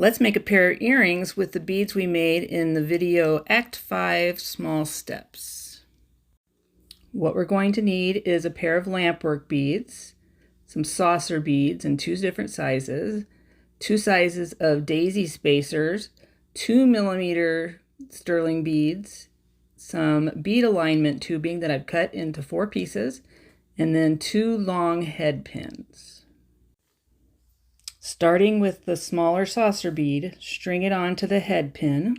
Let's make a pair of earrings with the beads we made in the video Act 5 Small Steps. What we're going to need is a pair of Lampwork beads, some saucer beads in 2 different sizes, 2 sizes of daisy spacers, 2mm sterling beads, some bead alignment tubing that I've cut into 4 pieces, and then 2 long head pins. Starting with the smaller saucer bead, string it onto the head pin,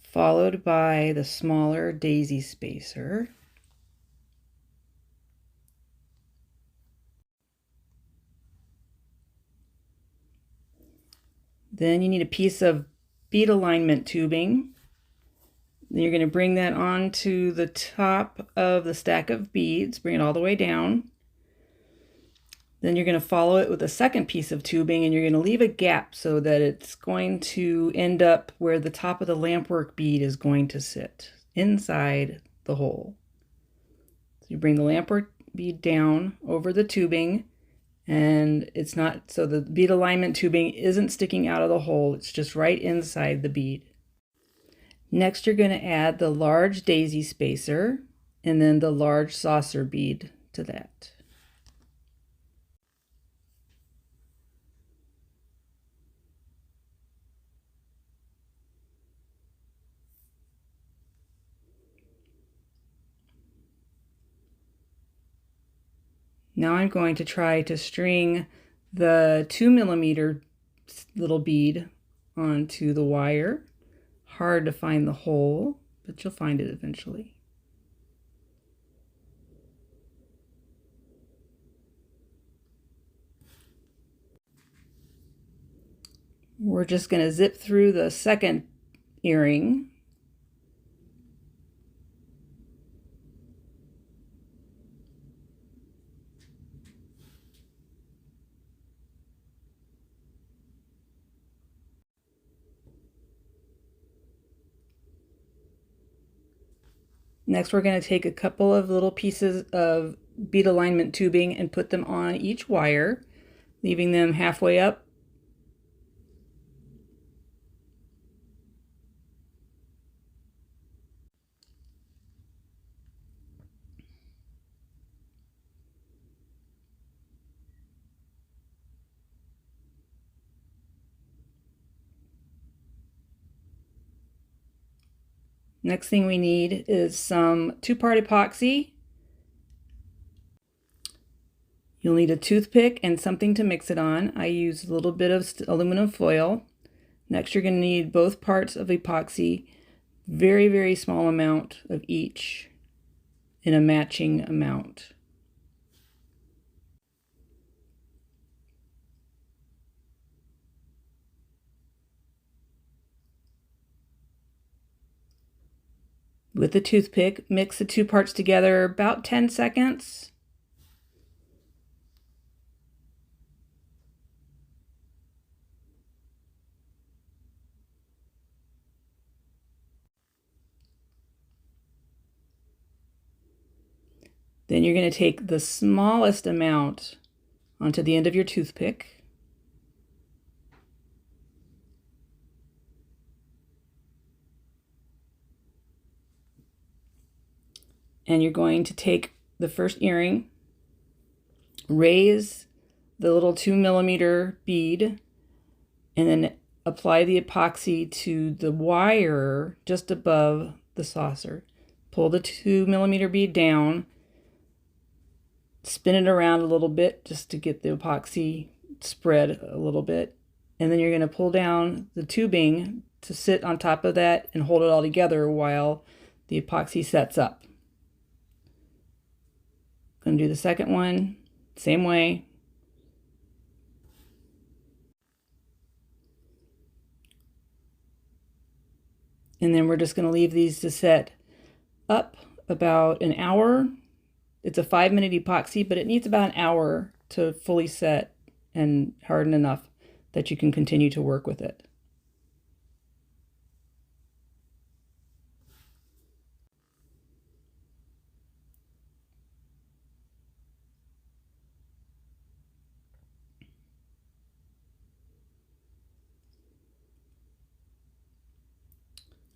followed by the smaller daisy spacer. Then you need a piece of bead alignment tubing. Then you're going to bring that onto the top of the stack of beads, bring it all the way down. Then you're going to follow it with a second piece of tubing, and you're going to leave a gap so that it's going to end up where the top of the Lampwork bead is going to sit, inside the hole. So you bring the Lampwork bead down over the tubing, and it's not, so the bead alignment tubing isn't sticking out of the hole, it's just right inside the bead. Next, you're going to add the large daisy spacer and then the large saucer bead to that. Now I'm going to try to string the 2mm little bead onto the wire. Hard to find the hole, but you'll find it eventually. We're just going to zip through the second earring. Next, we're going to take a couple of little pieces of bead alignment tubing and put them on each wire, leaving them halfway up. Next thing we need is some 2-part epoxy. You'll need a toothpick and something to mix it on. I use a little bit of aluminum foil. Next, you're going to need both parts of epoxy, very, very small amount of each in a matching amount. With the toothpick, mix the 2 parts together about 10 seconds. Then you're going to take the smallest amount onto the end of your toothpick. And you're going to take the first earring, raise the little 2mm bead, and then apply the epoxy to the wire just above the saucer. Pull the 2mm bead down, spin it around a little bit just to get the epoxy spread a little bit, and then you're going to pull down the tubing to sit on top of that and hold it all together while the epoxy sets up. Going to do the second one, same way. And then we're just going to leave these to set up about an hour. It's a 5-minute epoxy, but it needs about an hour to fully set and harden enough that you can continue to work with it.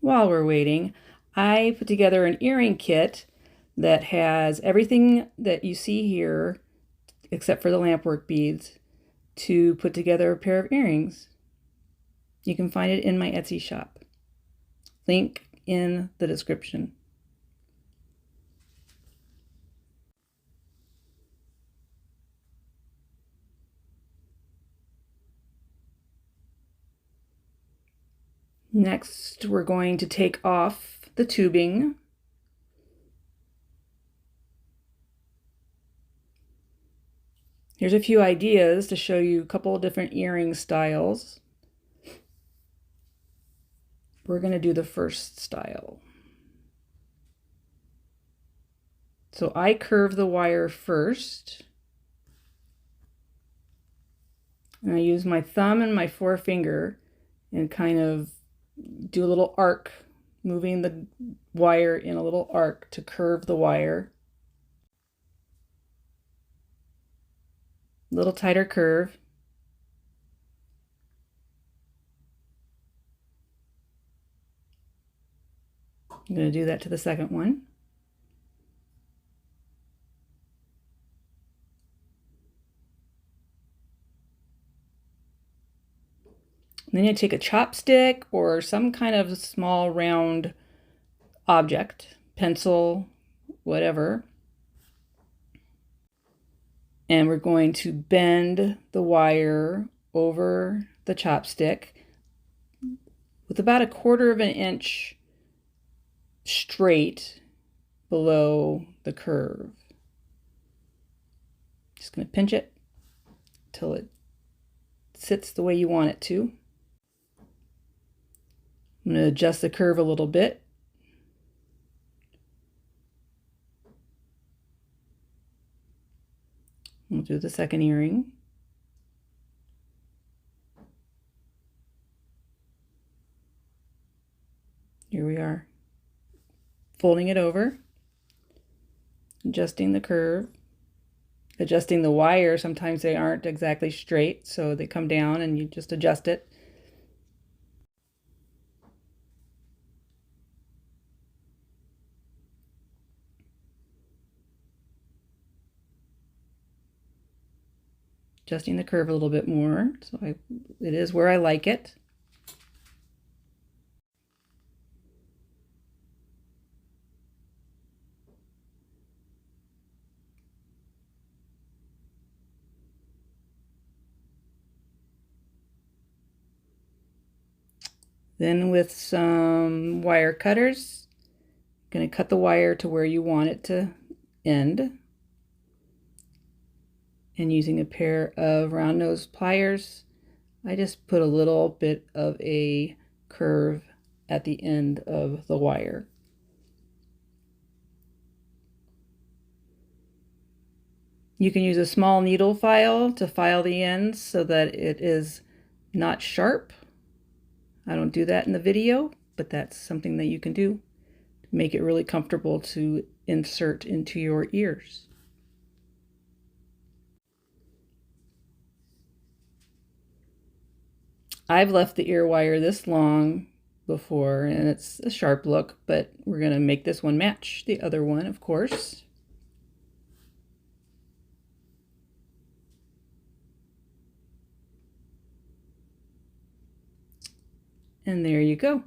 while we're waiting, I put together an earring kit that has everything that you see here, except for the lampwork beads, to put together a pair of earrings. You can find it in my Etsy shop. Link in the description. Next, we're going to take off the tubing. Here's a few ideas to show you a couple of different earring styles. We're going to do the first style. So I curve the wire first. And I use my thumb and my forefinger and kind of do a little arc, moving the wire in a little arc to curve the wire. A little tighter curve. I'm going to do that to the second one. And then you take a chopstick or some kind of small round object, pencil, whatever, and we're going to bend the wire over the chopstick with about 1/4 of an inch straight below the curve. Just going to pinch it till it sits the way you want it to. I'm going to adjust the curve a little bit. We'll do the second earring. Here we are. Folding it over, adjusting the curve, adjusting the wire. Sometimes they aren't exactly straight, so they come down and you just adjust it. Adjusting the curve a little bit more, so it is where I like it. Then with some wire cutters, I'm going to cut the wire to where you want it to end. And using a pair of round nose pliers, I just put a little bit of a curve at the end of the wire. You can use a small needle file to file the ends so that it is not sharp. I don't do that in the video, but that's something that you can do to make it really comfortable to insert into your ears. I've left the ear wire this long before, and it's a sharp look, but we're going to make this one match the other one, of course. And there you go.